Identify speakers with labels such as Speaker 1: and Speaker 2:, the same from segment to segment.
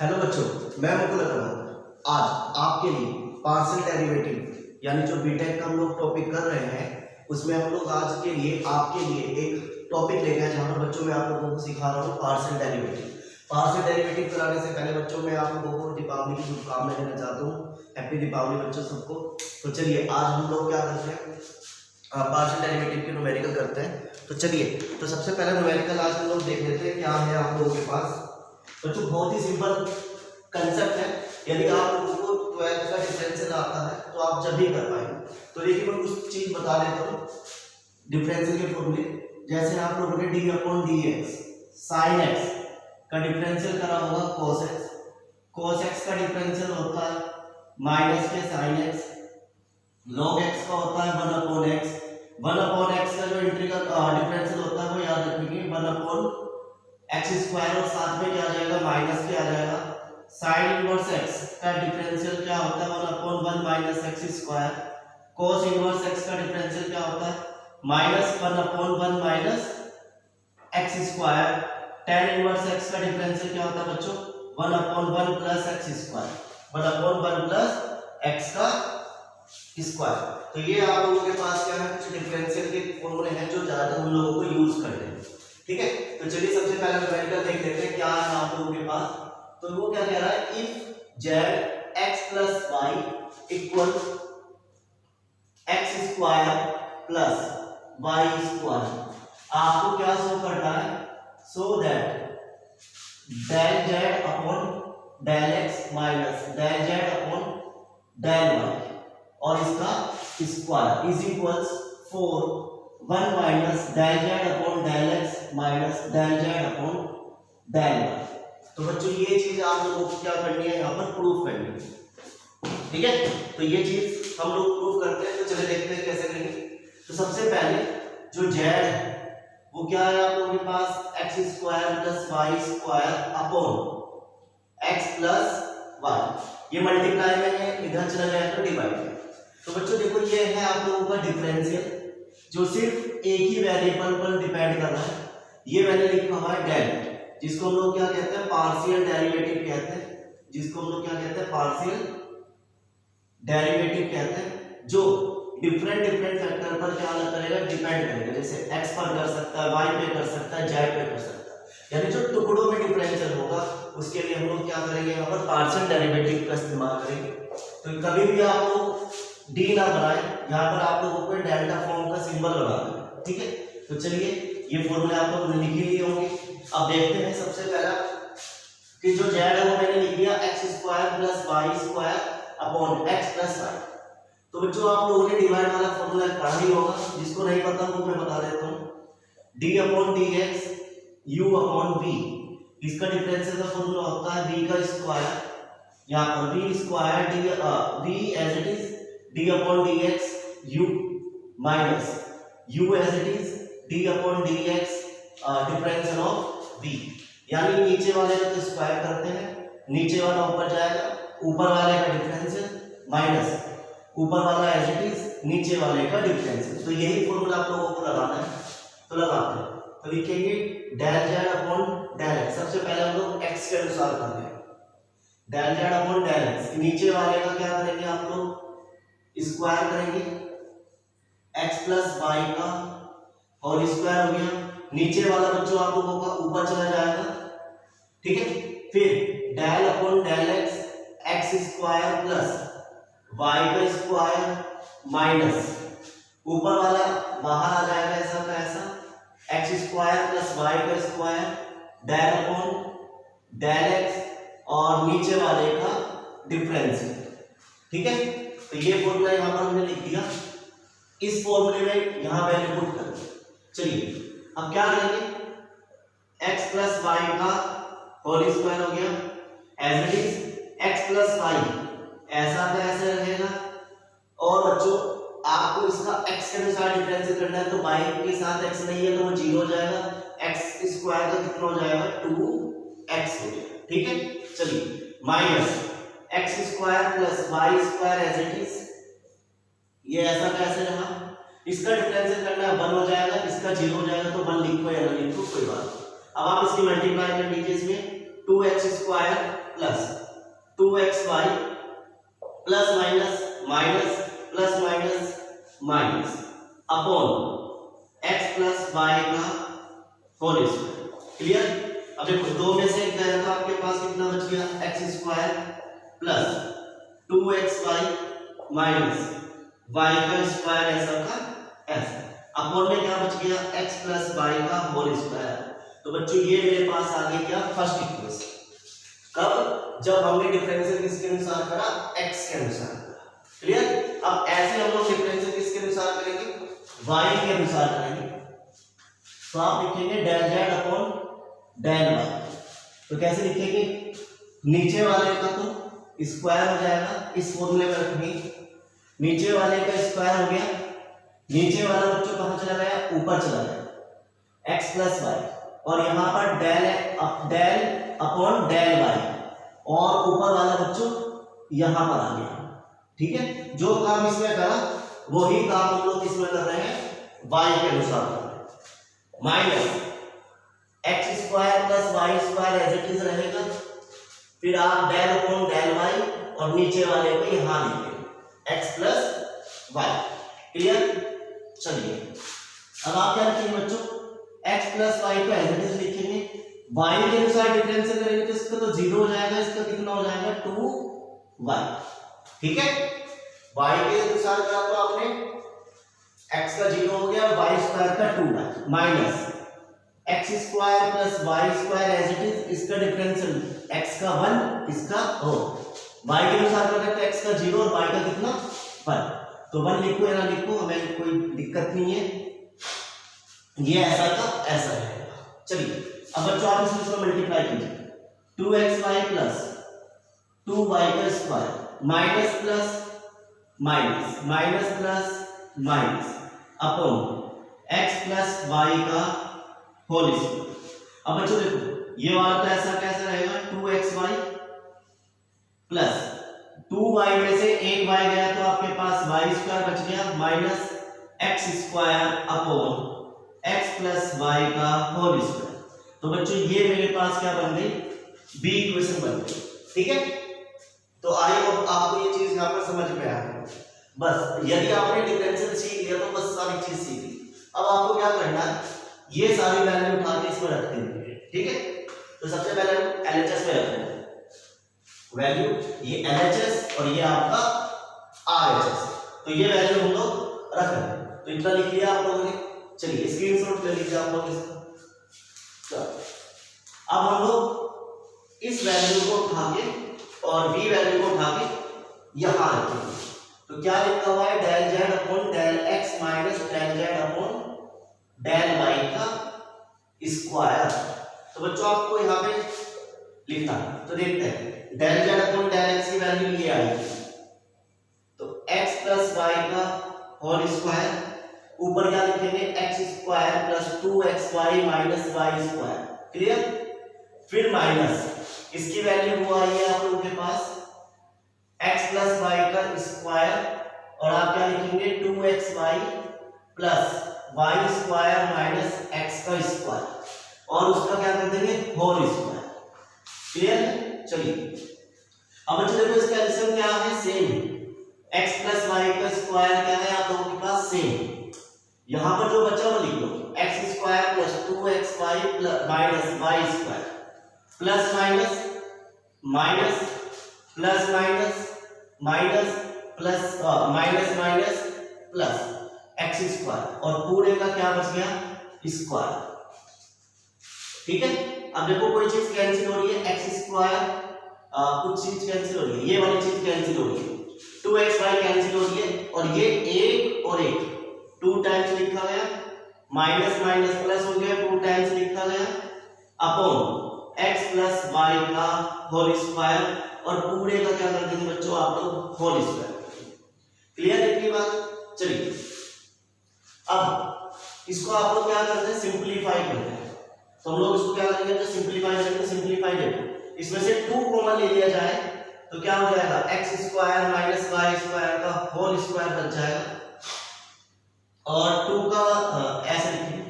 Speaker 1: Hello बच्चों, मैं मुकुल अग्रवाल आज आपके लिए पार्शियल डेरिवेटिव यानी जो बीटेक का हम लोग टॉपिक कर रहे हैं उसमें हम लोग आज के लिए आपके लिए एक टॉपिक लेके आए जहाँ पर बच्चों मैं आप लोगों को सिखा रहा हूँ पार्शियल डेरिवेटिव। पार्शियल डेरिवेटिव कराने से पहले बच्चों मैं आप लोगों को दीपावली की शुभकामनाएं देना चाहता हूँ। हैप्पी दीपावली बच्चों सबको। तो चलिए आज हम लोग क्या करते हैं, पार्शियल डेरिवेटिव के न्यूमेरिकल करते हैं। तो चलिए तो सबसे पहले न्यूमेरिकल आज हम लोग देख लेते हैं क्या है आप लोगों के पास। बच्चों बहुत ही सिंपल कंसेप्ट है, यदि आप लोगों को 12th का डिफरेंशियल आता है तो आप जब भी कर पाएंगे। तो देखिए मैं कुछ चीज बता देता हूँ डिफरेंशियल के फॉर्मूले। जैसे आप लोगों ने D upon d x sine x का डिफरेंशियल करा होगा cos x, cos x का डिफरेंशियल होता है माइनस के साइन x, log x का होता है 1 अपॉन x, 1 अपॉन x का जो इंटीग्रल डिफरेंशियल होता है वो याद रखेंगे 1 अपॉन x स्क्वायर और साथ में क्या आ जाएगा माइनस के आ जाएगा। साइन इनवर्स x का डिफरेंशियल क्या होता है 1 upon 1 minus x square, cos inverse x का डिफरेंशियल क्या होता है minus 1 upon 1 minus x square, tan inverse x का डिफरेंशियल क्या होता है बच्चों 1 upon 1 plus x square, 1 upon 1 plus x का स्क्वायर। तो ये आप लोगों के पास क्या है कुछ डिफरेंशियल के फॉर्मूले हैं जो ज्यादा उन लोगों को यूज करते हैं। ठीक है, तो चलिए सबसे पहले न्यूमेरिकल देख लेते हैं क्या है आप लोगों के पास। तो वो क्या कह रहा है if z x plus y equal x square plus Y square, आपको क्या शो करना है so that del z upon del x minus del z upon del y और इसका square is equals 1 minus del z upon del x minus del z upon del y। तो बच्चों ये चीज आप लोगों को क्या करनी है यहाँ पर प्रूफ करनी है। ठीक है, तो ये चीज हम लोग प्रूफ करते हैं। तो चलिए देखते हैं कैसे करेंगे। तो सबसे पहले जो z है वो क्या है आप लोगों के पास X square plus Y square upon X plus Y, ये मल्टीप्लाई में है इधर चला जाएगा तो डिवाइड है। तो बच्चों देखो ये है आप लोगों का डिफरेंशियल जो सिर्फ एक ही वेरिएबल पर डिपेंड कर रहा है। ये मैंने लिखा हुआ है डेल, जिसको हम लोग क्या कहते हैं पार्शियल डेरिवेटिव कहते हैं, जिसको हम लोग क्या कहते हैं पार्शियल डेरिवेटिव कहते हैं, जो डिफरेंट फैक्टर पर क्या करेगा डिपेंड करेगा। जैसे x पर कर सकता है, y पे कर सकता है, z पे कर सकता है, यानी जो टुकड़ों में डिफरेंशियल होगा उसके लिए हम लोग क्या करेंगे यहाँ पर पार्शियल डेरिवेटिव का इस्तेमाल करेंगे। तो कभी भी आप लोग d ना बनाएं, यहाँ पर आप लोगों को डेल्टा फॉर्म का सिंबल लगाना है। ठीक है, तो चलिए ये फॉर्मूले आप लोग लिख ही लिए होंगे। अब देखते हैं सबसे पहला कि जो z है वो मैंने लिख दिया x square plus Y square upon x plus y. तो बच्चों आप लोगों ने डिवाइड वाला फॉर्मूला पढ़ा ही होगा, जिसको नहीं पता वो मैं बता देता हूँ। d upon d x u upon v, इसका डिफरेंशियल का फॉर्मूला होता है v का स्क्वायर, यहाँ पर v square v as it is d upon d x u minus u as it is d upon d x differential of v, यानी नीचे वाले का तो स्क्वायर करते हैं, नीचे वाला ऊपर जाएगा, ऊपर वाले का डिफरेंशियल माइनस ऊपर वाला एज इट इज नीचे वाले का डिफरेंशियल। तो यही फॉर्मूला आप लोगों को लगाना है, तो लगाते हैं। तो लिखेंगे del z upon del x, सबसे पहले हम लोग x के अनुसार कर रहे हैं del z upon del x, नीचे वाले का क्या करेंगे आप लोग स्क्वायर करेंगे x प्लस वाई का और स्क्वायर हो गया, नीचे वाला बच्चों आप लोगों का ऊपर चला जाएगा। ठीक है, फिर del upon del x square plus Y का स्क्वायर माइनस ऊपर वाला बाहर आ जाएगा ऐसा का ऐसा एक्स स्क्वायर प्लस वाई का square del upon del x और नीचे वाले का डिफरेंशियल। ठीक है, तो ये फॉर्मूला यहाँ पर हमने लिख दिया। इस फॉर्मूले में यहाँ वैल्यू पुट कर। चलिए अब क्या करेंगे x प्लस वाई का होल स्क्वायर हो गया as it is x plus y ऐसा का ऐसे रहेगा, और बच्चों आपको इसका x के अनुसार डिफरेंशियल करना है। तो y के साथ x नहीं है तो वो 0 हो जाएगा, x स्क्वायर का कितना हो जाएगा 2x हो जाएगा। ठीक है, चलिए minus x square plus Y square as it is, ये ऐसा कैसे रहा, इसका डिफरेंशियल करना है 1 हो जाएगा, इसका 0 हो जाएगा, तो 1 लिखो या ना लिखो कोई बात। अब आप इसकी मल्टीप्लाई कर लीजिए, इसमें 2x square plus 2xy plus minus minus plus minus minus upon x plus Y का होल स्क्वायर। क्लियर? अब देखो दो में से क्या था आपके पास, कितना बच गया, x square plus 2xy minus Y का स्क्वायर ऐसा का ऐसा, अपॉन में क्या बच गया, x प्लस वाई का होल स्क्वायर। तो बच्चों ये मेरे पास आ गया क्या, फर्स्ट इक्वेशन। कब? जब हमने डिफरेंशियल किसके अनुसार करा, x के अनुसार करा। क्लियर? अब ऐसे हम लोग डिफरेंशियल किसके अनुसार करेंगे, y के अनुसार करेंगे। तो आप लिखेंगे del z upon del y। तो कैसे लिखेंगे, नीचे वाले का तो स्क्वायर हो जाएगा, इस फॉर्मूले में रखेंगे, नीचे वाले का स्क्वायर हो गया, नीचे वाला बच्चों कहां चला गया, ऊपर चला गया, x प्लस वाई, और यहाँ पर डेल अपॉन डेल वाई, और ऊपर वाला बच्चों यहाँ पर आ गया। ठीक है, जो काम इसमें करा वही काम हम लोग इसमें कर रहे हैं, y के अनुसार कर रहे हैं। Minus x square plus Y square as it is रहेगा, फिर आप डेल अपॉन डेल वाई और नीचे वाले को यहाँ लिखेंगे एक्स प्लस वाई। क्लियर? चलिए अब आप क्या लिखेंगे बच्चों, एक्स प्लस वाई को एज इट इज लिखेंगे, वाई के अनुसार डिफरेंशियल करेंगे तो इसका तो 0 हो जाएगा, इसका कितना हो जाएगा 2y। ठीक है, वाई के अनुसार करा तो आपने x का 0 हो गया, वाई स्क्वायर का 2y minus x square plus Y square as it is, इसका डिफरेंशियल x का 1 इसका हो, y के अनुसार करें तो x का 0 और y का कितना 1, तो 1 लिखो या ना लिखो हमें कोई दिक्कत नहीं है, ये ऐसा का ऐसा है। चलिए अब बच्चों आप इसमें मल्टीप्लाई कीजिए, 2xy प्लस 2y का square minus plus minus minus plus minus upon x plus Y का होल स्क्वायर। अब बच्चों देखो ये वाला तो ऐसा कैसे रहेगा, 2xy प्लस 2y में से एक y गया तो आपके पास y स्क्वायर बच गया minus x square upon x plus Y का होल स्क्वायर। तो बच्चों ये मेरे पास क्या बन गई, बी इक्वेशन बन गई। ठीक है, तो आई होप आपको ये चीज यहाँ पर समझ में आ गई। बस यदि आपने डिफरेंशियल सीख लिया तो बस सारी चीज सीख ली। अब आपको क्या करना है, ये सारी वैल्यू उठा के इसमें रख देंगे। ठीक है, तो सबसे पहले हम एलएचएस में रखते हैं वैल्यू, ये एलएचएस और ये आपका आरएचएस, तो ये वैल्यू हम लोग रख रहे हैं। तो इतना लिख लिया आप लोगों ने, चलिए स्क्रीनशॉट ले लीजिए आप लोग इसका। अब हम लोग इस वैल्यू को उठा के और v वैल्यू को उठा के यहां रखेंगे। तो क्या लिखा हुआ है, del z upon del x minus del z upon del y का स्क्वायर। तो बच्चों आपको यहां पे लिखना है, तो देखते हैं del z upon del x की वैल्यू ये आएगी, तो x प्लस y का होल स्क्वायर, ऊपर क्या लिखेंगे x square plus 2xy minus y square. Clear? फिर माइनस इसकी वैल्यू वो आई है आप लोगों के पास x प्लस y का स्क्वायर, और आप क्या लिखेंगे 2xy plus y square minus x का स्क्वायर, और उसका क्या कर देंगे होल स्क्वायर। क्लियर है? चलिए अब बच्चों देखो इसका एलसीएम क्या है, सेम x प्लस वाई का स्क्वायर क्या है आप लोगों के पास, सेम। यहां पर जो बचा वो लिख लो, x square plus 2xy minus y square plus minus minus plus minus minus plus minus minus plus x square, और पूरे का क्या बच गया स्क्वायर। ठीक है, अब देखो कोई चीज कैंसिल हो रही है, x स्क्वायर कुछ चीज कैंसिल हो रही है, ये वाली चीज कैंसिल हो रही है, 2xy कैंसिल हो रही है, और ये एक और एक 2 टाइम्स लिखा गया, माइनस माइनस प्लस हो गया 2 टाइम्स लिखा गया, अपॉन x प्लस वाई का होल स्क्वायर, और पूरे का क्या कर देंगे बच्चों आप लोग होल स्क्वायर। क्लियर है इतनी बात? चलिए अब इसको आप लोग क्या करते हैं, सिंप्लीफाई करते हैं। तो हम लोग इसको क्या करेंगे, तो सिंप्लीफाई करेंगे, सिंप्लीफाई लेंगे, इसमें से 2 कॉमन ले लिया जाए तो क्या हो जाएगा, x square minus y square का होल स्क्वायर बच जाएगा, और 2 का ऐसे लिखेंगे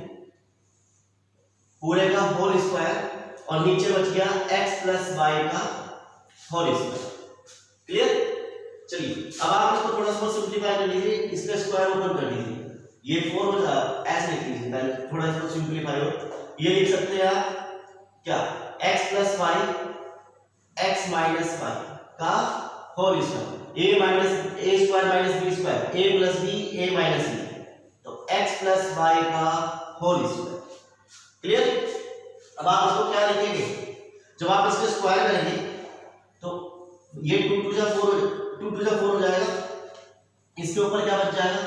Speaker 1: पूरे का होल स्क्वायर, और नीचे बच गया x प्लस वाई का होल स्क्वायर। क्लियर? चलिए अब आप इसको थोड़ा सा सिंपलीफाई कर लीजिए, इसका स्क्वायर ओपन कर लीजिए, ये 4 हो जाएगा, ऐसे लिख लीजिए, पहले थोड़ा इसको सिंपलीफाई हो, ये लिख सकते हैं आप क्या, x plus Y X minus Y का whole square, a minus A square minus B square, a plus B a minus B, तो x प्लस वाई का होल स्क्वायर। क्लियर? अब आप इसको क्या लिखेंगे, जब आप इसके स्क्वायर करेंगे तो ये 2 टू जा 4 हो जाएगा, इसके ऊपर क्या बच जाएगा,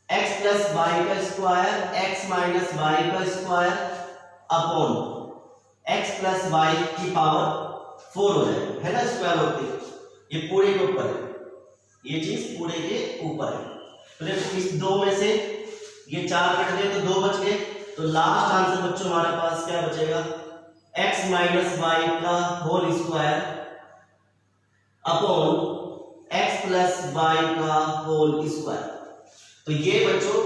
Speaker 1: x प्लस वाई का स्क्वायर x माइनस वाई का square upon x plus y की पावर 4 हो जाएगा, है ना, स्क्वायर होते ये पूरे के ऊपर है, ये चीज पूरे के ऊपर है। तो देखो इस 2 में से ये 4 कट गए तो 2 बच गए, तो लास्ट आंसर बच्चों हमारे पास क्या बचेगा, x माइनस वाई का whole square upon x plus Y का होल स्क्वायर। तो ये बच्चों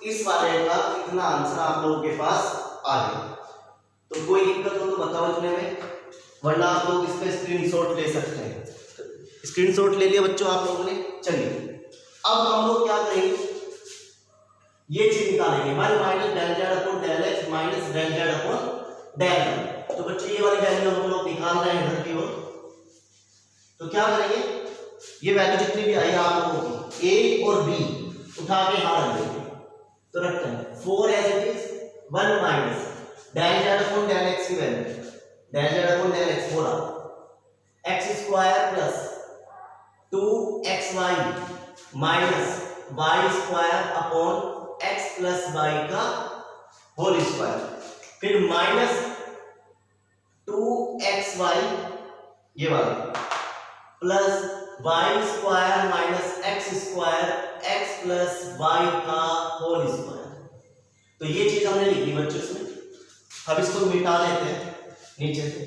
Speaker 1: इस वाले का इतना आंसर आप लोगों के पास आ गया। तो कोई दिक्कत हो तो बताओ इतने में, वरना आप लोग इसका स्क्रीनशॉट ले सकते हैं। स्क्रीनशॉट ले लिया बच्चों आप लोगों ने। चलिए अब हम लोग क्या करेंगे, ये चीज निकालेंगे, 1 minus del Z upon del x minus del Z upon del y. तो बच्चों ये वाली वैल्यू हम लोग निकाल रहे हैं इधर की ओर, तो क्या करेंगे, ये वैल्यू जितनी भी आई आप लोगों की a और b उठा के यहां रख देंगे, तो रखते हैं 4 as it is 1 minus del Z upon del X की value, del Z upon del X होगा x square plus 2xy minus y square upon x plus y का होल स्क्वायर, फिर माइनस 2xy ये वाला plus y square minus x square x plus y का whole square. तो ये चीज हमने लिखी बच्चों इसमें। अब इसको मिटा लेते हैं नीचे से,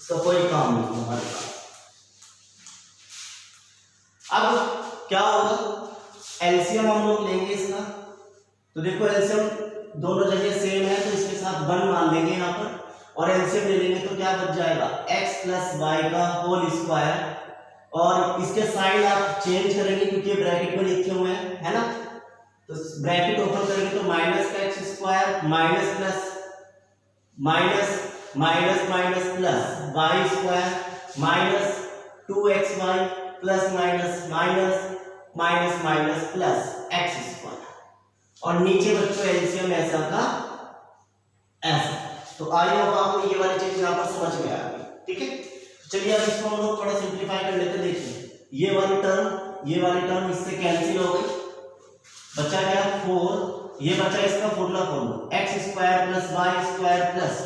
Speaker 1: इसका कोई काम नहीं हमारे पास। अब क्या होगा, एलसीएम हम लोग लेंगे इसका, तो देखो एलसीएम दोनों जगह सेम है तो इसके साथ 1 मान लेंगे यहाँ पर, और एलसीएम ले लेंगे तो क्या बच जाएगा, x प्लस वाई का होल स्क्वायर, और इसके साइड आप चेंज करेंगे क्योंकि ब्रैकेट में लिखे हुए हैं, है ना, तो ब्रैकेट ओपन करेंगे तो माइनस का x square minus plus minus minus minus plus Y square minus 2xy plus minus minus minus minus plus x square, और नीचे बच्चों एलसीएम ऐसा का ऐसा। तो आई होप आपको ये वाली चीज यहाँ पर समझ में आ गई, ठीक है। चलिए अब इसको हम लोग थोड़ा सिंप्लीफाई कर लेते, देखिए ये वाली टर्म इससे कैंसिल हो गई, बचा क्या 4, ये बचा इसका formula x square plus Y square plus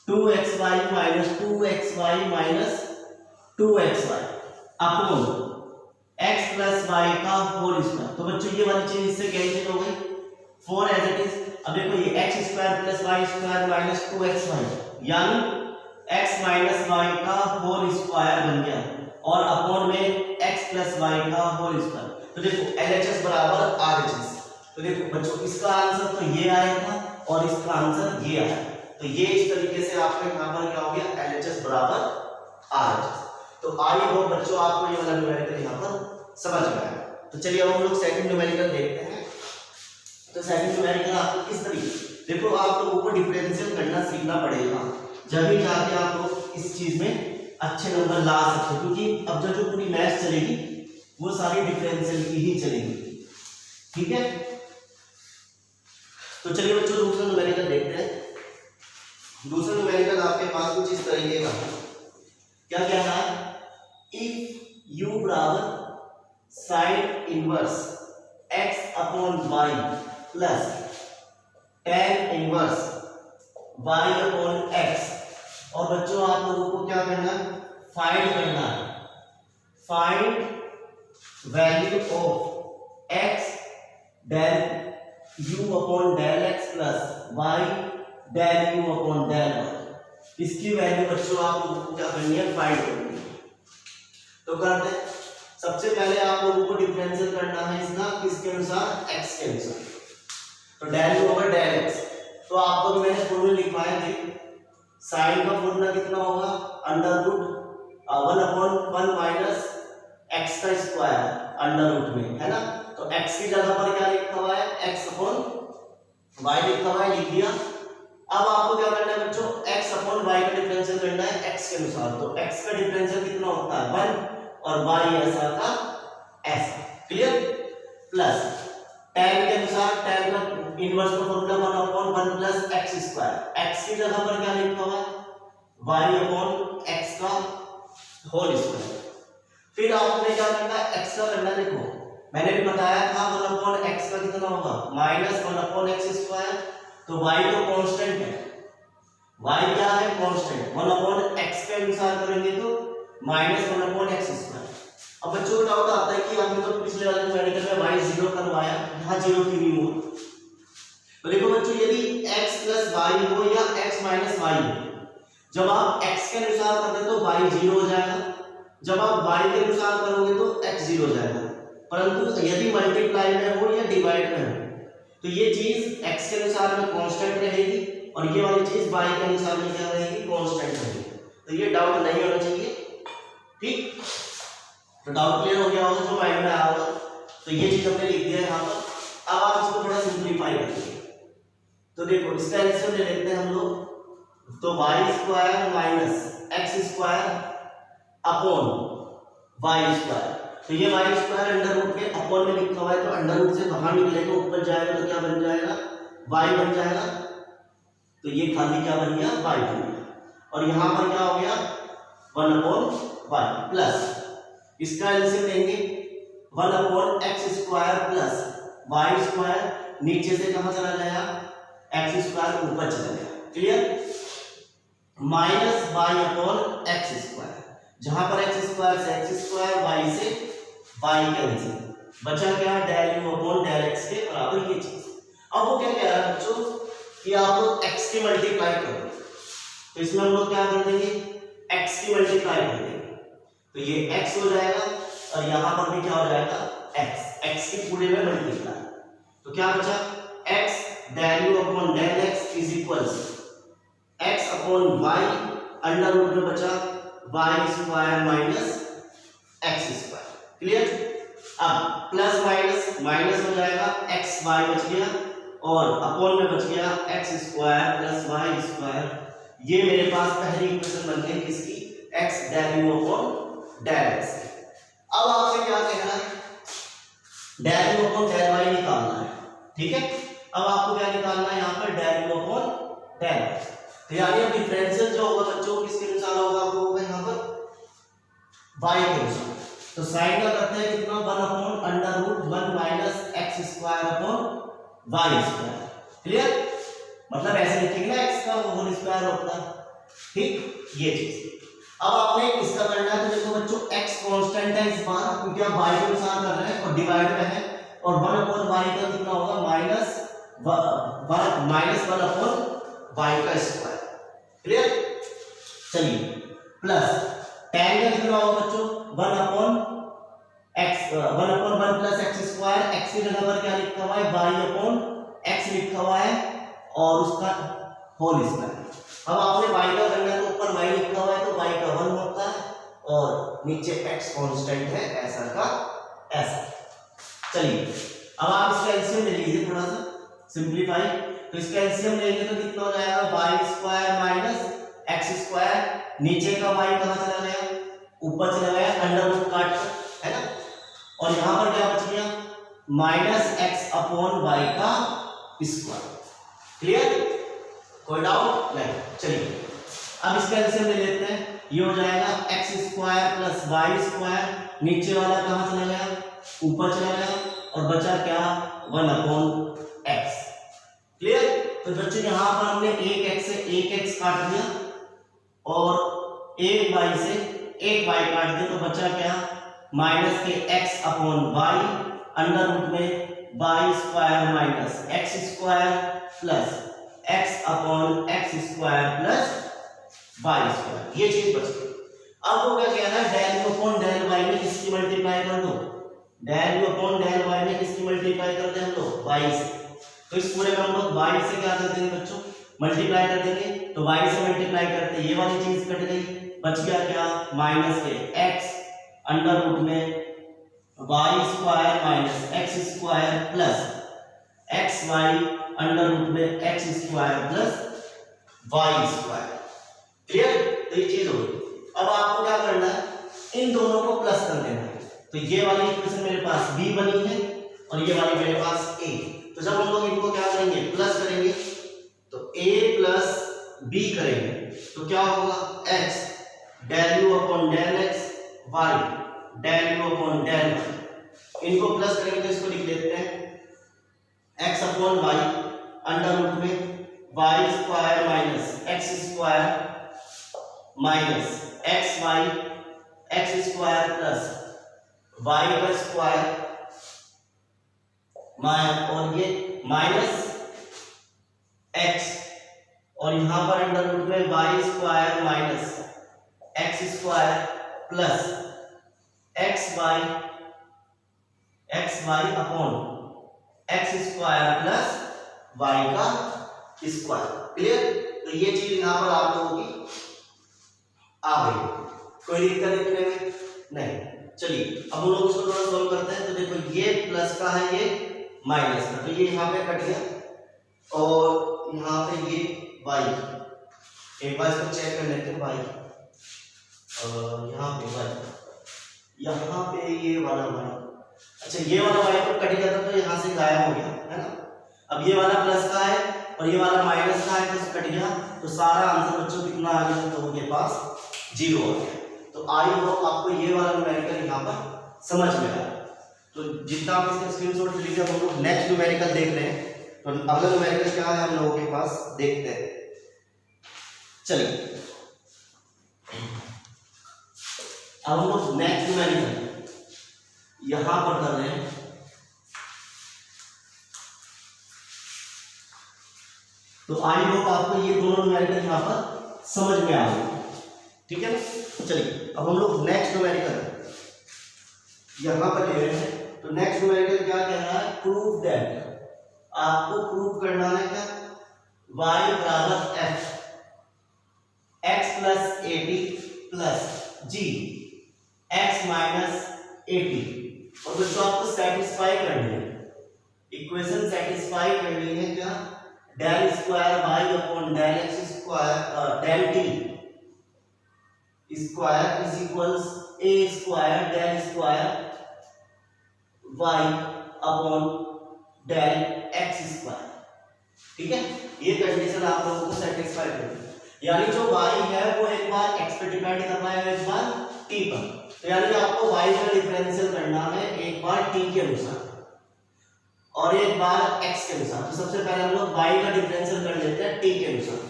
Speaker 1: 2xy minus 2xy minus 2xy upon x plus Y का होल स्क्वायर। तो बच्चों ये वाली चीज इससे कैंसिल हो गई, 4 एज इट इज। अब देखो ये x square plus Y square minus 2xy यानी x माइनस वाई का होल स्क्वायर बन गया, और अपॉन में x प्लस वाई का होल स्क्वायर। तो देखो LHS बराबर RHS। तो देखो बच्चों इसका आंसर तो ये आया था और इसका आंसर ये आया, तो ये इस तरीके से आपका यहाँ पर क्या हो गया, LHS बराबर RHS। तो आई होप बच्चों आपको ये वाला न्यूमेरिकल यहाँ पर समझ में आया। तो चलिए अब हम लोग सेकंड न्यूमेरिकल देखते हैं। तो सेकंड न्यूमेरिकल आपको किस तरीके, देखो आप लोगों को डिफरेंशियल करना सीखना पड़ेगा, जब ही जाके आप लोग इस चीज में अच्छे नंबर ला सकते हो, क्योंकि अब जो पूरी मैथ्स चलेगी वो सारी डिफरेंशियल की ही चलेगी, ठीक है। तो चलिए बच्चों दूसरा न्यूमेरिकल देखते हैं। दूसरा न्यूमेरिकल आपके पास कुछ इस तरीके का क्या क्या है, इफ u बराबर sine inverse x upon y plus tan inverse y upon x, और बच्चों आप लोगों को क्या करना है, फाइंड करना है, find value of x del u upon del x plus y del u upon del y। इसकी वैल्यू बच्चों आप लोगों को क्या करनी है, फाइंड करनी है। तो करते हैं, सबसे पहले आप लोगों को डिफरेंशियल करना है इसका किसके अनुसार, x के अनुसार। तो del u over del x, तो आपको मैंने फॉर्मूला लिखवाया थे, साइन का फॉर्मूला कितना होगा, under root 1 upon 1 minus x का स्क्वायर अंडर रूट में, है ना। तो x की जगह पर क्या लिखा हुआ है, x अपॉन y लिखा हुआ है, लिख दिया। अब आपको क्या करना है बच्चों, x अपॉन y का डिफरेंशियल करना है x के अनुसार। तो x का डिफरेंशियल कितना होता है 1 और y ऐसा का ऐसा, क्लियर। प्लस tan के अनुसार tan का इनवर्स का formula 1 upon 1 plus x square. x की जगह पर क्या लिखा हुआ है y अपॉन x का होल स्क्वायर। फिर आपने क्या करना है, x का करना है, देखो मैंने भी बताया था 1 अपॉन x का कितना होगा माइनस 1 अपॉन एक्स स्क्वायर। तो y तो कांस्टेंट है, y क्या है कांस्टेंट, 1 अपॉन x के अनुसार करेंगे तो माइनस 1 अपॉन एक्स स्क्वायर। अब बच्चों डाउट आता है कि हमने तो पिछले वाले मेडिकल में y 0 करवाया, यहाँ 0 क्यों नहीं हुआ। तो देखो बच्चों, यदि x प्लस y हो या x माइनस y हो, जब आप x के अनुसार करते तो y 0 हो जाएगा, जब आप y के अनुसार करोगे तो x 0 हो जाएगा। परंतु यदि मल्टीप्लाई में हो या डिवाइड में हो तो ये चीज x के अनुसार में कांस्टेंट रहेगी और ये वाली चीज y के अनुसार में क्या रहेगी कांस्टेंट रहेगी। तो ये डाउट नहीं होना चाहिए, ठीक। तो डाउट क्लियर हो गया होगा जो माइंड में आया होगा। तो ये चीज हमने लिख दिया है यहाँ पर। अब आप इसको थोड़ा सिंप्लीफाई करेंगे तो देखो इसका एल्सियम ले लेते हैं हम लोग। तो y square minus x square upon y square. तो ये वाई स्क्वायर अंडर रूट के अपॉन में लिखा हुआ है, तो अंडर रूट से बाहर निकलेगा ऊपर जाएगा तो क्या बन जाएगा वाई बन जाएगा। तो ये खाली क्या बन गया वाई बन गया। और यहाँ पर क्या हो गया 1 अपॉन वाई प्लस इसका एलसीएम लेंगे 1 upon x square plus Y square. नीचे से कहां चला गया एक्स स्क्वायर ऊपर चला गया, clear. Minus y upon x square, जहां पर एक्स स्क्वायर से एक्स स्क्वायर, वाई से वाई कैंसिल, बचा क्या del u upon del x के बराबर ये चीज। अब वो क्या कह रहा है बच्चों कि आप एक्स की मल्टीप्लाई करो, तो इसमें हम लोग क्या कर देंगे एक्स की मल्टीप्लाई कर देंगे। तो ये x हो जाएगा और यहां पर भी क्या हो जाएगा x की पूरे में मल्टीप्लाई। तो क्या बचा x del u upon del x is equals x upon y under root में बचा y square minus x square, clear. अब प्लस माइनस माइनस हो जाएगा x y बच गया और अपॉन में बच गया x square plus y square. ये मेरे पास पहली इक्वेशन बन गई किसकी x del u upon del x. अब आपसे क्या कहना है del u upon del y निकालना है, ठीक है। अब आपको क्या निकालना है यहाँ पर डेल यू अपॉन डेल। तो यानी अब डिफरेंशियल जो होगा बच्चों किसके अनुसार होगा, आपको होगा यहाँ पर वाई के अनुसार। तो साइन का करते हैं कितना 1 upon under root 1 minus x square upon y square, clear. मतलब ऐसे लिखेंगे ना x का होल स्क्वायर होता है, ठीक ये चीज। अब आपने इसका करना है तो देखो बच्चों x कांस्टेंट है इस बार क्योंकि आप y के अनुसार कर रहे हैं और डिवाइड में है, और 1 अपॉन y का कितना होगा माइनस 1 अपॉन y का स्क्वायर, क्लियर। चलिए प्लस tan का कितना होगा बच्चों 1 upon 1 plus x square. x की जगह पर क्या लिखा हुआ है y अपॉन x लिखा हुआ है और उसका होल स्क्वायर। अब आपने y का करना है तो ऊपर y लिखा हुआ है तो y का 1 होता है और नीचे x कांस्टेंट है ऐसा का ऐसा। चलिए अब आप इसका एलसीएम ले लीजिए, थोड़ा सा सिंपलीफाई। तो इसका एलसीएम लेंगे तो कितना हो जाएगा y square minus x square. नीचे का y कहां चला गया ऊपर चला गया अंडर रूट काट कर, है ना। और यहां पर क्या बच गया माइनस एक्स अपॉन वाई का स्क्वायर, क्लियर। कोई डाउट नहीं। चलिए अब इसका एलसीएम ले लेते हैं। ये हो जाएगा x square plus Y square. नीचे वाला कहां चला गया ऊपर चला गया और बचा क्या 1 अपॉन एक्स, क्लियर। तो बच्चों यहां पर हमने एक एक्स से एक एक्स काट दिया और एक वाई से एक वाई काट दिया, तो बचा क्या माइनस के X upon Y under root में Y square minus x square plus x upon x square plus Y square, ये चीज बच गई। अब वो क्या कह रहा है del u upon del y में किसकी मल्टीप्लाई कर दो, del u upon del y में किसकी मल्टीप्लाई कर दे हम लोग वाई से। तो इस पूरे में हम लोग वाई से क्या कर देंगे बच्चों मल्टीप्लाई कर देंगे। तो वाई से मल्टीप्लाई करते ये वाली चीज कट गई बच गया क्या, माइनस के एक्स अंडर रूट में Y square minus x square plus x Y under root में X square plus Y square. Clear? तो ये चीज हो गई। अब आपको क्या करना है, इन दोनों को प्लस कर देना है। तो ये वाली इक्वेशन मेरे पास b बनी है और ये वाली मेरे पास a। तो जब हम लोग इनको क्या करेंगे, प्लस करेंगे, तो a प्लस b करेंगे तो क्या होगा, x del u upon del x, y del u upon del y। इनको प्लस करेंगे तो इसको लिख लेते हैं x upon y under root में y square minus x square minus x y x square plus y का स्क्वायर और ये माइनस x और यहां पर अंडर रूट में y square minus x square plus x y upon x square plus y का square. Clear? तो ये चीज यहां पर आप लोगों की आ गई, कोई दिक्कत लिखने में नहीं। चलिए अब हम लोग इसको थोड़ा सॉल्व करते हैं। तो देखो ये प्लस का है, ये माइनस का, तो ये यहाँ पे कट गया और यहाँ पे ये y, एक बार इसको चेक कर लेते हैं y, यहाँ पे y, यहाँ पे ये वाला y, अच्छा ये वाला y तो कट गया था तो यहाँ से गायब हो गया है ना। अब ये वाला प्लस का है और ये वाला माइनस का है तो कट गया, तो सारा आंसर बच्चों कितना आ गया, तो उनके पास 0 हो गया। तो आई होप आपको ये वाला न्यूमेरिकल यहाँ पर समझ में आया। तो जितना आप इसका स्क्रीनशॉट लीजिए, हम लोग नेक्स्ट न्यूमेरिकल देख रहे हैं। तो अगला न्यूमेरिकल क्या है हम लोगों के पास, देखते हैं। चलिए अब हम लोग नेक्स्ट न्यूमेरिकल यहां पर कर रहे हैं। तो आई होप आपको ये दोनों न्यूमेरिकल यहां पर समझ में आ गए, ठीक है ना। चलिए अब हम लोग नेक्स्ट न्यूमेरिकल यहां पर ले रहे हैं। तो नेक्स्ट न्यूमेरिकल क्या कह रहा है, प्रूव दैट, आपको प्रूव करना है क्या, y बराबर f x plus a t plus g x minus a t. और दोस्तों आपको सेटिस्फाई करनी है, इक्वेशन सेटिस्फाई करनी है क्या, del square y upon del x square del t square is equals a square del square y upon del x square. ठीक है, ये कंडीशन आप लोगों को सेटिस्फाई करनी है। यानी जो y है वो एक बार x पे डिपेंड करना है, एक बार t पर। तो यानी आपको y का डिफरेंशियल करना है एक बार t के अनुसार और एक बार x के अनुसार। तो सबसे पहले हम लोग y का डिफरेंशियल कर लेते हैं t के अनुसार।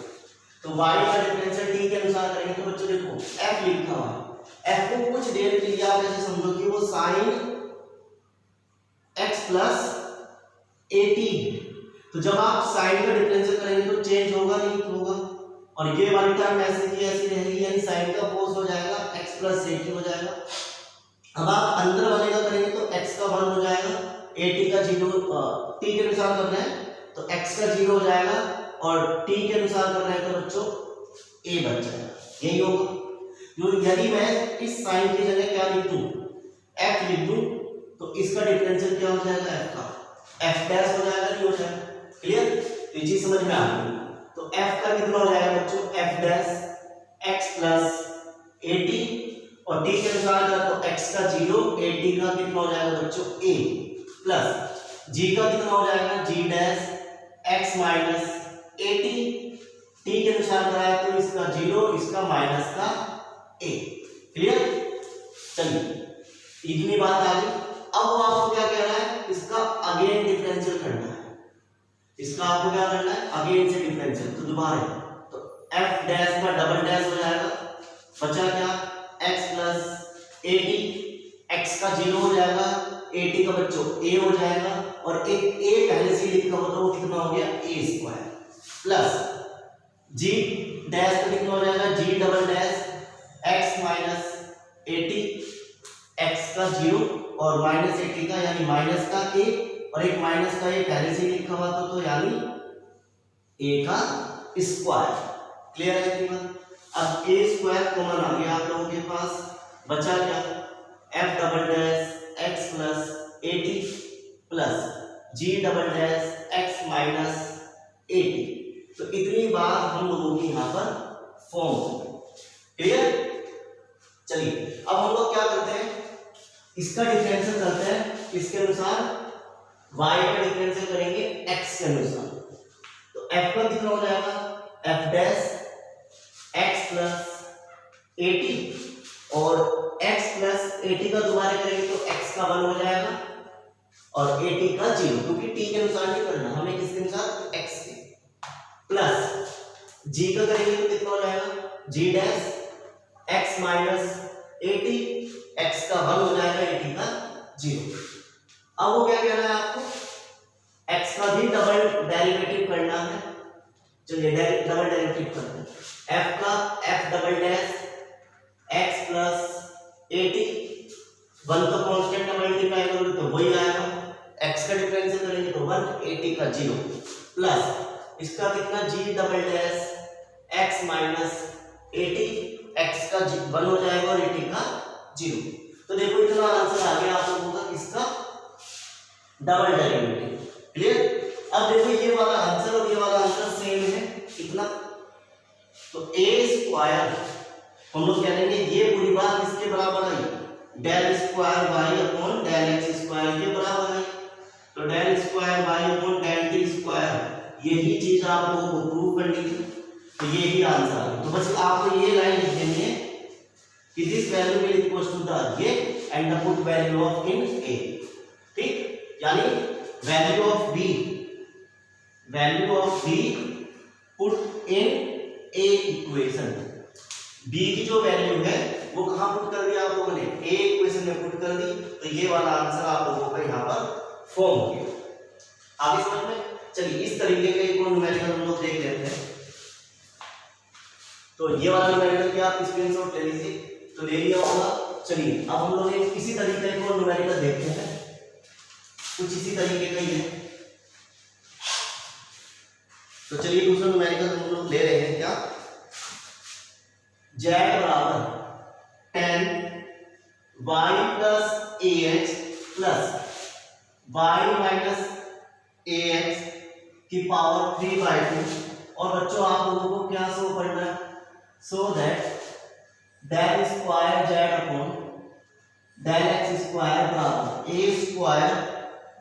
Speaker 1: तो y का डिफरेंशियल t के अनुसार करेंगे तो बच्चों देखो f लिखा हुआ है, f को कुछ देर के लिए आप ऐसे समझो कि वो sin x plus a T. तो जब आप साइन का डिफरेंशियल करेंगे तो चेंज होगा नहीं होगा, और ये वाली टर्म ऐसे की ऐसी रहेगी, यानी साइन का कोस हो जाएगा x प्लस ए टी हो जाएगा। अब आप अंदर वाले का करेंगे तो x का 1 हो जाएगा, ए टी का 0, t के अनुसार कर रहे हैं तो x का 0 हो जाएगा, और t के अनुसार कर रहे हैं तो बच्चों a बच जाएगा, यही होगा। तो यदि मैं इस साइन की जगह क्या लिख दूं, f लिख दूं, तो इसका डिफरेंशियल क्या हो जाएगा, f का f डैश हो जाएगा, नहीं हो जाएगा। क्लियर, ये चीज समझ में आ गई। तो f का कितना हो जाएगा बच्चों, f dash x plus a t, और t के अनुसार तो x का 0, ए टी का कितना हो जाएगा बच्चों a, प्लस g का कितना हो जाएगा, g dash x minus a T, t के अनुसार कराया तो इसका 0, इसका माइनस का a। क्लियर, चलिए इतनी बात आ गई। अब वो आपको क्या कह रहा है, इसका अगेन डिफरेंशियल करना है, इसका आपको क्या करना है, अगेन से डिफरेंशियल। तो दोबारा तो f डैश का डबल डैश हो जाएगा, बचा क्या x plus a T, x का 0 हो जाएगा, ए टी का बच्चों a हो जाएगा, और एक a पहले से लिखा हुआ तो वो कितना हो गया a square, plus g dash का कितना हो जाएगा, g double dash x minus a T, x का 0 और माइनस ए टी का यानी माइनस का a, और एक माइनस का a पहले से लिखा हुआ तो यानी a का स्क्वायर। क्लियर है कि बात। अब a स्क्वायर कॉमन आ गया बचा क्या, F double dash X plus 80 plus G double dash X minus 80। तो इतनी बात हम लोगों की यहाँ पर फॉर्म। क्लियर? चलिए अब हम लोग क्या करते हैं, इसका डिफरेंशियल करते हैं किसके अनुसार, y का डिफरेंशियल करेंगे x के अनुसार। तो f का कितना हो जाएगा, f डैश x प्लस 80 और x प्लस 80 का दोबारा करेंगे तो x का 1 हो जाएगा और 80 का 0, क्योंकि t के अनुसार नहीं करना हमें, किसके अनुसार, x के। प्लस g का करेंगे तो कितना हो जाएगा, g dash x minus 80, x का 1 हो जाएगा 80 का 0। अब वो क्या कहना है आपको, x का भी डबल डेरिवेटिव करना है। चलिए डबल डेरिवेटिव करते हैं, f का f double dash x plus 80, 1 तो कांस्टेंट का मल्टीप्लाई करोगे तो वही आएगा, x का डिफरेंशियल करेंगे तो 1, 80 का 0 प्लस इसका कितना, g double dash x minus 80, x का 1 हो जाएगा और 80 का 0। तो देखो इतना आंसर आ गया आप लोगों का इसका डबल डेरिवेटिव। क्लियर? अब देखो ये वाला आंसर और ये वाला आंसर सेम है कितना, तो a स्क्वायर हम लोग कह लेंगे ये पूरी बात किसके बराबर आई, del square y upon del x square के बराबर आई। तो del square y upon del t square, यही चीज आप लोगों को प्रूव करनी थी, तो ये ही आंसर है। तो बस आपको ये लाइन लिख देनी है कि this value will equal to the ये and the put value of in a। ठीक, यानी value of b put in a equation. b की जो वैल्यू है वो कहां पुट कर दिया आप लोगों ने, a इक्वेशन में पुट कर दी। तो ये वाला आंसर आप लोगों का यहां पर फॉर्म हो गया। आगे समझ में? चलिए इस तरीके का एक और न्यूमेरिकल हम लोग देख लेते हैं। तो ये वाला न्यूमेरिकल क्या आप स्क्रीनशॉट ले लीजिए, तो ले लिया होगा। चलिए अब हम लोग एक इसी तरीके का और न्यूमेरिकल देखते हैं, कुछ इसी तरीके का ही है। तो चलिए दूसरा न्यूमेरिकल हम लोग ले रहे हैं क्या, z बराबर 10 y plus ax plus y minus ax की पावर 3/2। और बच्चों आप लोगों को क्या शो करना है, so that del square z upon del x square बराबर a स्क्वायर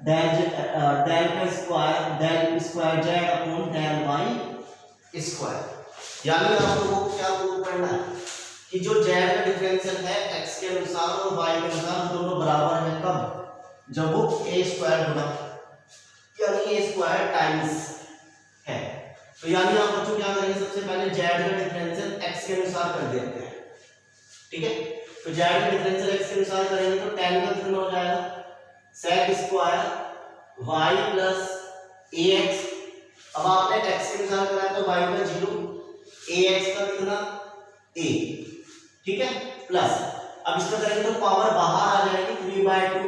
Speaker 1: डेल का square z upon del y square. यानी आप लोगों को क्या प्रूव करना है कि जो z का डिफरेंशियल है x के अनुसार और y के अनुसार दोनों बराबर है, कब, जब वो a स्क्वायर होगा, यानी a स्क्वायर टाइम्स है। तो यानी आप बच्चों क्या करेंगे, सबसे पहले z का डिफरेंशियल x के अनुसार कर देते हैं। ठीक है, तो z का डिफरेंशियल x के अनुसार करेंगे तो tan का कितना हो जाएगा, sec square y plus ax। अब आपने x के अनुसार कराया तो y का 0, ax का कितना a। ठीक है, प्लस अब इसका करेंगे तो पावर बाहर आ जाएगी 3/2,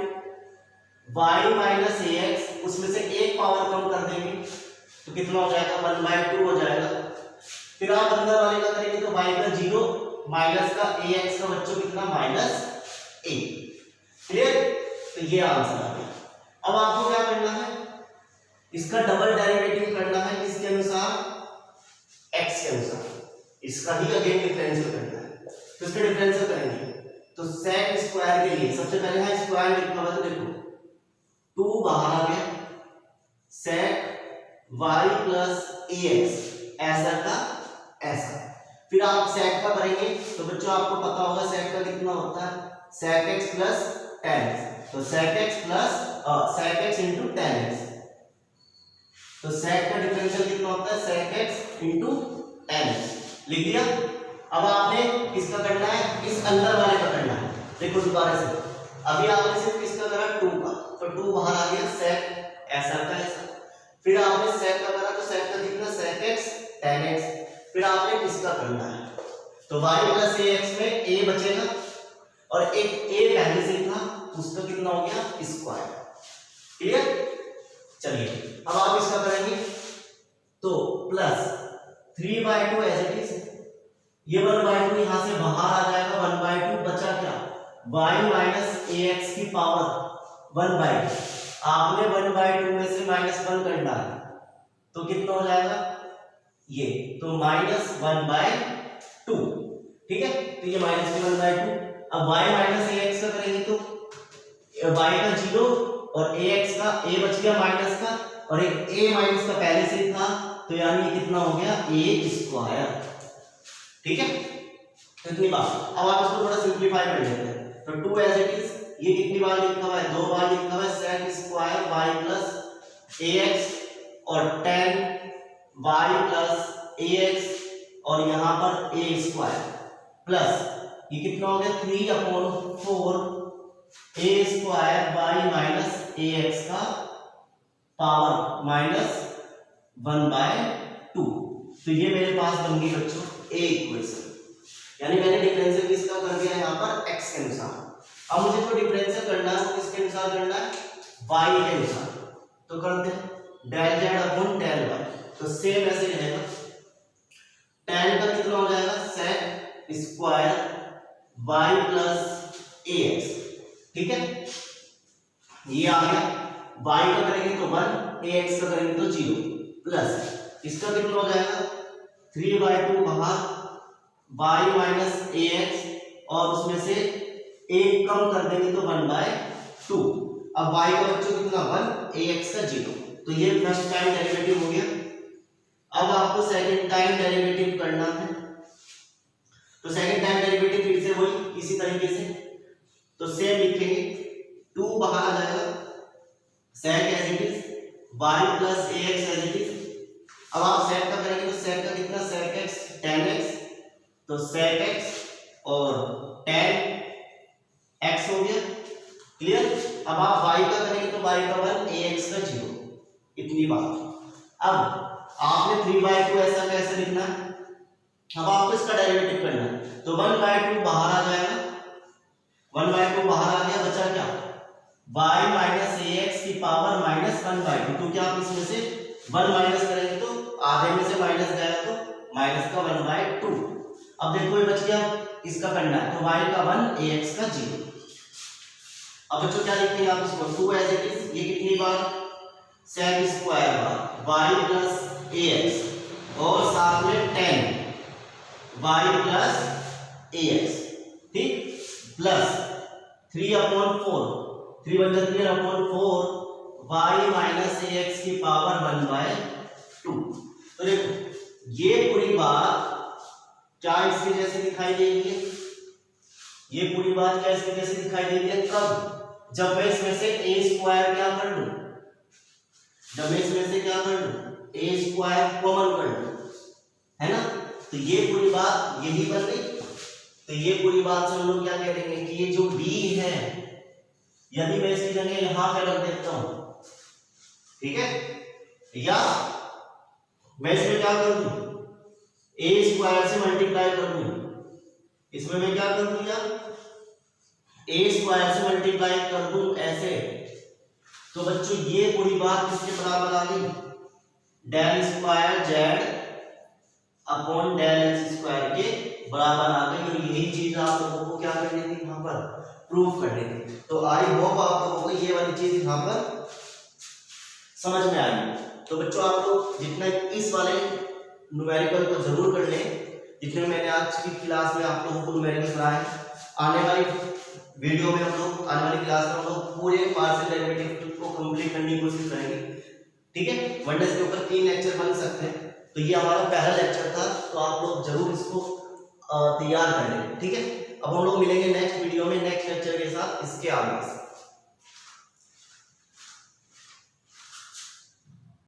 Speaker 1: y माइनस ax, उसमें से एक पावर कम कर देंगे तो कितना हो जाएगा, 1/2 हो जाएगा। फिर आप अंदर वाले का करेंगे तो y का 0 माइनस का ax का बच्चों कितना, माइनस a। क्लियर? तो ये आंसर आ गया। अब आपको क्या करना है, इसका डबल डेरिवेटिव करना है, किसके अनुसार, x के अनुसार। इसका ही अगेन डिफरेंशियल करना है, तो इसका डिफरेंशियल करेंगे तो sec स्क्वायर के लिए सबसे पहले है स्क्वायर लिखना हुआ, तो देखो 2 बाहर आ गया, sec y प्लस ax ऐसा का ऐसा। फिर आप sec का करेंगे तो बच्चों आपको पता होगा sec का कितना होता है, sec x plus tan x। तो sec x plus sec x into tan x, तो sec का डिफरेंशियल कितना होता है, sec x into tan x। लिख दिया। अब आपने किसका करना है, इस अंदर वाले का करना है। देखो दोबारा से, अभी आपने सिर्फ किसका करा, 2 का, तो 2 बाहर आ गया, sec ऐसा का ऐसा। फिर आपने sec का करा तो sec का कितना, sec x tan x। फिर आपने किसका करना है, तो y प्लस ax में a बचेगा और एक a पहले से था उसका कितना हो गया, स्क्वायर। क्लियर? चलिए अब आप इसका करेंगे तो प्लस 3/2 एज इट इज, ये 1/2 यहां से बाहर आ जाएगा, 1/2 बचा क्या, y माइनस ए एक्स की पावर 1/2, आपने 1/2 में से -1 करना है तो कितना हो जाएगा ये, तो -1/2, ठीक है। तो ये -1/2। अब y माइनस ए एक्स का करेंगे तो y का 0 और ए एक्स का a बच गया माइनस का, और एक a माइनस का पहले से था, तो यानी ये कितना हो गया a², ठीक है। तो इतनी बात। अब आप इसको थोड़ा सिंपलीफाई कर लेते हैं, तो 2 एज इट इज, ये कितनी बार लिखा हुआ है 2 बार लिखा हुआ है, sec² y plus a x और tan y plus a x और यहाँ पर a² प्लस ये कितना हो गया 3/4 a² y माइनस ए एक्स का पावर -1/2। तो ये मेरे पास बन गई बच्चों ए इक्वेशन, यानी मैंने डिफरेंशियल किसका कर दिया यहाँ पर x के अनुसार। अब मुझे जो डिफरेंशियल करना है वो किसके अनुसार करना है y के अनुसार, तो करते हैं del z upon del y, तो सेम ऐसे रहेगा, tan का कितना हो जाएगा sec² y plus a x, ठीक है। ये आ गया, y का करेंगे तो 1, ए एक्स का करेंगे तो 0, प्लस इसका कितना हो जाएगा 3/2 बाहर y माइनस ए एक्स और उसमें से एक कम कर देंगे तो 1/2। अब y का बच्चों कितना 1, ए एक्स का 0, तो ये फर्स्ट टाइम डेरिवेटिव हो गया। अब आपको सेकंड टाइम डेरिवेटिव करना है, तो सेकंड टाइम डेरिवेटिव फिर से वही इसी तरीके से, तो सेम लिखेंगे, 2 बाहर आ जाएगा, sec as it is y plus a x as it is. अब आप sec का करेंगे तो sec का कितना sec x tan x, तो sec x और tan x हो गया, क्लियर। अब आप y का करेंगे तो y का 1, ए एक्स का 0, इतनी बात। अब आपने 3/2 ऐसा कैसे लिखना है, अब आपको इसका डेरिवेटिव करना है, तो 1/2 बाहर आ जाएगा, 1/2 बाहर आ गया, बचा क्या y माइनस ए एक्स की पावर -1/2, क्योंकि आप इसमें से 1 माइनस करेंगे तो आधे में से माइनस जाएगा तो माइनस का 1/2। अब देखो ये बच गया, इसका करना है तो y का 1, ए एक्स का 0। अब बच्चों क्या लिखेंगे आप इसको 2 एज इट इज, ये कितनी बार sec² bar y plus a x और साथ में tan y plus a x, ठीक, प्लस 3/4, 3/4 y माइनस ए एक्स की पावर 1/2। तो देखो ये पूरी बात क्या इसके जैसे दिखाई देगी, ये पूरी बात क्या इसके जैसे दिखाई देगी कब, जब मैं इसमें से a² क्या कर लूं, जब मैं इसमें से क्या कर लूं a² कॉमन कर लूं, है ना। तो ये पूरी बात यही बन गई, तो ये पूरी बात से हम लोग क्या कह देंगे कि ये जो b है, यदि मैं इसकी जगह यहां पे रख देता हूं, ठीक है, या मैं इसमें क्या कर दूं a² से मल्टीप्लाई कर दूं, इसमें मैं क्या कर दूं यार a² से मल्टीप्लाई कर दूं ऐसे, तो बच्चों ये पूरी बात किसके बराबर आ गई del² z upon del x² के बराबर आ गई, और यही चीज आप लोगों को क्या करनी थी यहाँ पर प्रूफ करनी थी। तो आई होप आप लोगों को ये वाली चीज यहाँ पर समझ में आई। तो बच्चों आप लोग जितना इस वाले न्यूमेरिकल को जरूर कर लें, जितने मैंने आज की क्लास में आप लोगों को न्यूमेरिकल कराए, आने वाली वीडियो में हम लोग, आने वाली क्लास में हम लोग पूरे पार्शियल डेरिवेटिव को कंप्लीट करने की कोशिश करेंगे, ठीक है। वन डे के ऊपर 3 लेक्चर बन सकते हैं, तो ये हमारा पहला लेक्चर था, तो आप लोग जरूर इसको तैयार कर लें, ठीक है। अब हम लोग मिलेंगे नेक्स्ट वीडियो में।